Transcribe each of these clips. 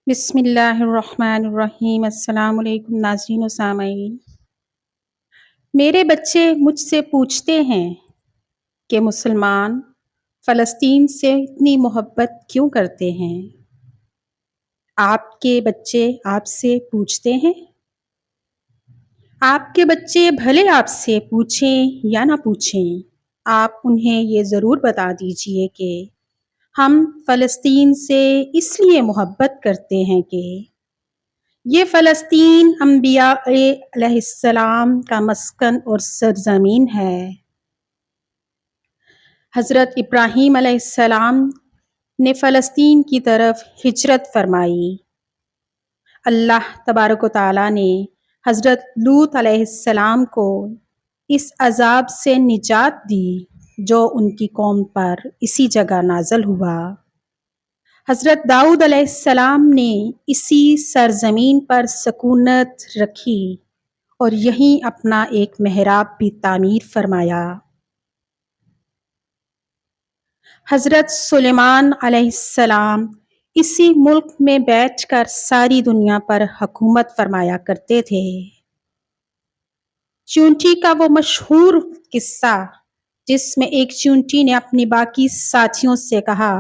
بسم اللہ الرحمن الرحیم۔ السلام علیکم ناظرین و سامعین۔ میرے بچے مجھ سے پوچھتے ہیں کہ مسلمان فلسطین سے اتنی محبت کیوں کرتے ہیں؟ آپ کے بچے آپ سے پوچھتے ہیں؟ آپ کے بچے بھلے آپ سے پوچھیں یا نہ پوچھیں، آپ انہیں یہ ضرور بتا دیجئے کہ ہم فلسطین سے اس لیے محبت کرتے ہیں کہ یہ فلسطین انبیاء علیہ السلام کا مسکن اور سرزمین ہے۔ حضرت ابراہیم علیہ السلام نے فلسطین کی طرف ہجرت فرمائی۔ اللہ تبارک و تعالیٰ نے حضرت لوط علیہ السلام کو اس عذاب سے نجات دی جو ان کی قوم پر اسی جگہ نازل ہوا۔ حضرت داؤد علیہ السلام نے اسی سرزمین پر سکونت رکھی اور یہیں اپنا ایک محراب بھی تعمیر فرمایا۔ حضرت سلیمان علیہ السلام اسی ملک میں بیٹھ کر ساری دنیا پر حکومت فرمایا کرتے تھے۔ چونٹی کا وہ مشہور قصہ جس میں ایک چونٹی نے اپنی باقی ساتھیوں سے کہا،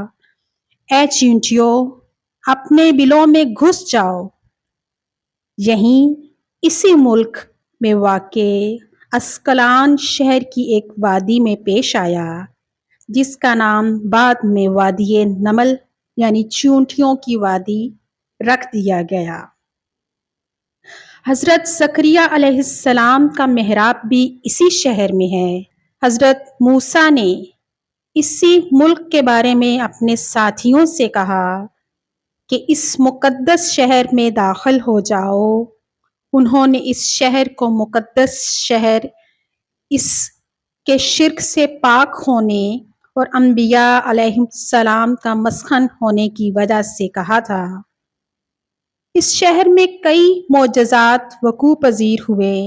اے چونٹیوں، اپنے بلوں میں گھس جاؤ، یہیں اسی ملک میں واقع اسکلان شہر کی ایک وادی میں پیش آیا جس کا نام بعد میں وادی نمل یعنی چونٹیوں کی وادی رکھ دیا گیا۔ حضرت زکریا علیہ السلام کا محراب بھی اسی شہر میں ہے۔ حضرت موسیٰ نے اسی ملک کے بارے میں اپنے ساتھیوں سے کہا کہ اس مقدس شہر میں داخل ہو جاؤ۔ انہوں نے اس شہر کو مقدس شہر، اس کے شرک سے پاک ہونے اور انبیاء علیہ السلام کا مسکن ہونے کی وجہ سے کہا تھا۔ اس شہر میں کئی معجزات وقوع پذیر ہوئے،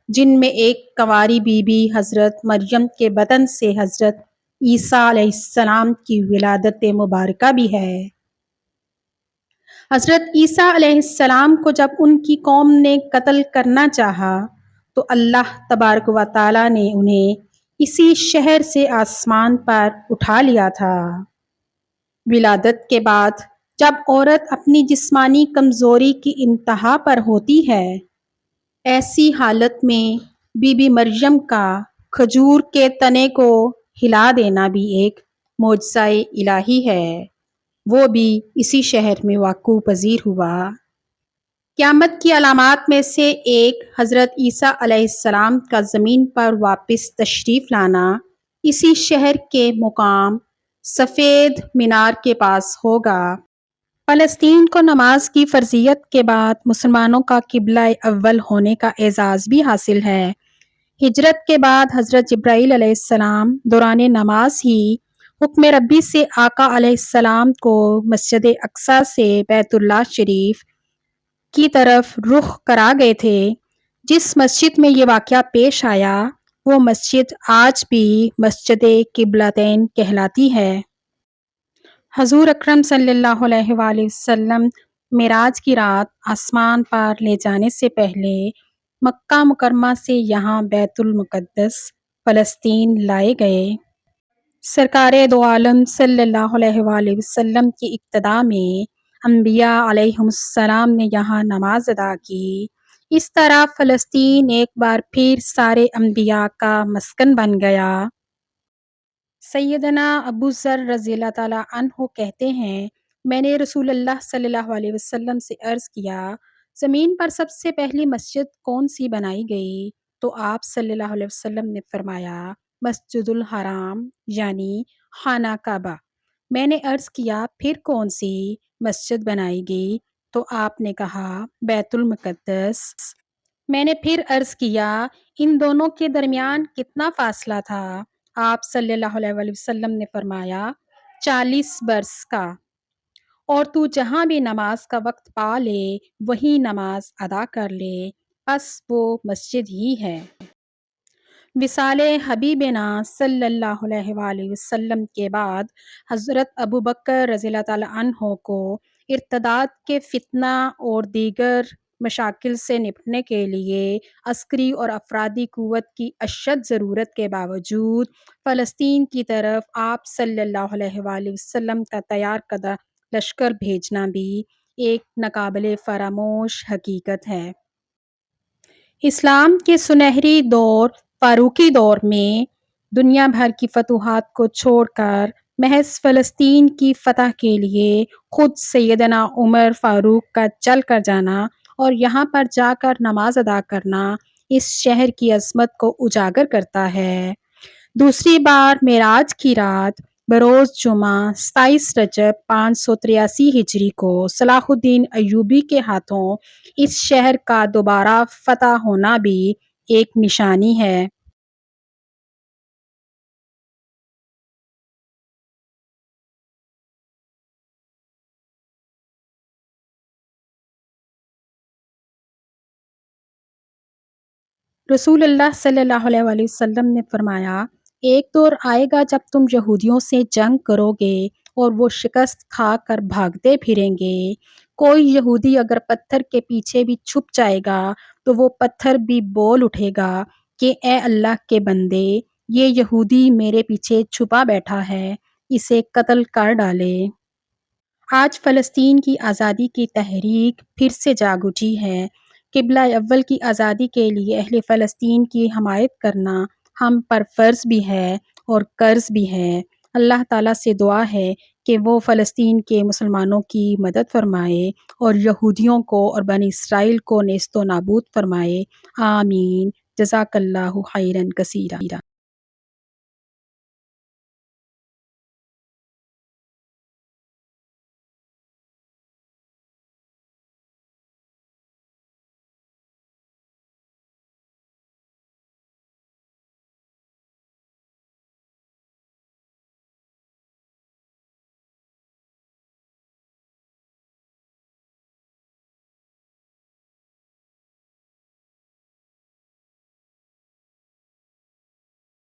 جن میں ایک کنواری بی بی حضرت مریم کے بدن سے حضرت عیسیٰ علیہ السلام کی ولادت مبارکہ بھی ہے۔ حضرت عیسیٰ علیہ السلام کو جب ان کی قوم نے قتل کرنا چاہا تو اللہ تبارک و تعالیٰ نے انہیں اسی شہر سے آسمان پر اٹھا لیا تھا۔ ولادت کے بعد جب عورت اپنی جسمانی کمزوری کی انتہا پر ہوتی ہے، ایسی حالت میں بی بی مریم کا کھجور کے تنے کو ہلا دینا بھی ایک معجزہ الہی ہے، وہ بھی اسی شہر میں واقع پذیر ہوا۔ قیامت کی علامات میں سے ایک حضرت عیسیٰ علیہ السلام کا زمین پر واپس تشریف لانا اسی شہر کے مقام سفید مینار کے پاس ہوگا۔ فلسطین کو نماز کی فرضیت کے بعد مسلمانوں کا قبلہ اول ہونے کا اعزاز بھی حاصل ہے۔ ہجرت کے بعد حضرت جبرائیل علیہ السلام دوران نماز ہی حکم ربی سے آقا علیہ السلام کو مسجد اقصیٰ سے بیت اللہ شریف کی طرف رخ کرا گئے تھے۔ جس مسجد میں یہ واقعہ پیش آیا وہ مسجد آج بھی مسجد قبلتین کہلاتی ہے۔ حضور اکرم صلی اللہ علیہ وآلہ وسلم معراج کی رات آسمان پر لے جانے سے پہلے مکہ مکرمہ سے یہاں بیت المقدس فلسطین لائے گئے۔ سرکار دو عالم صلی اللہ علیہ وآلہ وسلم کی اقتداء میں انبیاء علیہم السلام نے یہاں نماز ادا کی۔ اس طرح فلسطین ایک بار پھر سارے انبیاء کا مسکن بن گیا۔ سیدنا ابو ذر رضی اللہ تعالیٰ عنہ کہتے ہیں، میں نے رسول اللہ صلی اللہ علیہ وسلم سے عرض کیا، زمین پر سب سے پہلی مسجد کون سی بنائی گئی؟ تو آپ صلی اللہ علیہ وسلم نے فرمایا، مسجد الحرام یعنی خانہ کعبہ۔ میں نے عرض کیا، پھر کون سی مسجد بنائی گئی؟ تو آپ نے کہا، بیت المقدس۔ میں نے پھر عرض کیا، ان دونوں کے درمیان کتنا فاصلہ تھا؟ آپ صلی اللہ علیہ وآلہ وسلم نے فرمایا، 40 برس کا، اور تو جہاں بھی نماز کا وقت پا لے وہیں نماز ادا کر لے، بس وہ مسجد ہی ہے۔ وصال حبیبنا صلی اللہ علیہ وآلہ وسلم کے بعد حضرت ابو بکر رضی اللہ تعالیٰ عنہ کو ارتداد کے فتنہ اور دیگر مشاکل سے نپٹنے کے لیے عسکری اور افرادی قوت کی اشد ضرورت کے باوجود فلسطین کی طرف آپ صلی اللہ علیہ وآلہ وسلم کا تیار کردہ لشکر بھیجنا بھی ایک ناقابل فراموش حقیقت ہے۔ اسلام کے سنہری دور فاروقی دور میں دنیا بھر کی فتوحات کو چھوڑ کر محض فلسطین کی فتح کے لیے خود سیدنا عمر فاروق کا چل کر جانا اور یہاں پر جا کر نماز ادا کرنا اس شہر کی عظمت کو اجاگر کرتا ہے۔ دوسری بار معراج کی رات بروز جمعہ 27 رجب 583 ہجری کو صلاح الدین ایوبی کے ہاتھوں اس شہر کا دوبارہ فتح ہونا بھی ایک نشانی ہے۔ رسول اللہ صلی اللہ علیہ وآلہ وسلم نے فرمایا، ایک دور آئے گا جب تم یہودیوں سے جنگ کرو گے اور وہ شکست کھا کر بھاگتے پھریں گے۔ کوئی یہودی اگر پتھر کے پیچھے بھی چھپ جائے گا تو وہ پتھر بھی بول اٹھے گا کہ اے اللہ کے بندے، یہ یہودی میرے پیچھے چھپا بیٹھا ہے، اسے قتل کر ڈالے۔ آج فلسطین کی آزادی کی تحریک پھر سے جاگ اٹھی ہے۔ قبلہ اول کی آزادی کے لیے اہل فلسطین کی حمایت کرنا ہم پر فرض بھی ہے اور قرض بھی ہے۔ اللہ تعالیٰ سے دعا ہے کہ وہ فلسطین کے مسلمانوں کی مدد فرمائے اور یہودیوں کو اور بنی اسرائیل کو نیست و نابود فرمائے۔ آمین۔ جزاک اللہ خیرا کثیرا۔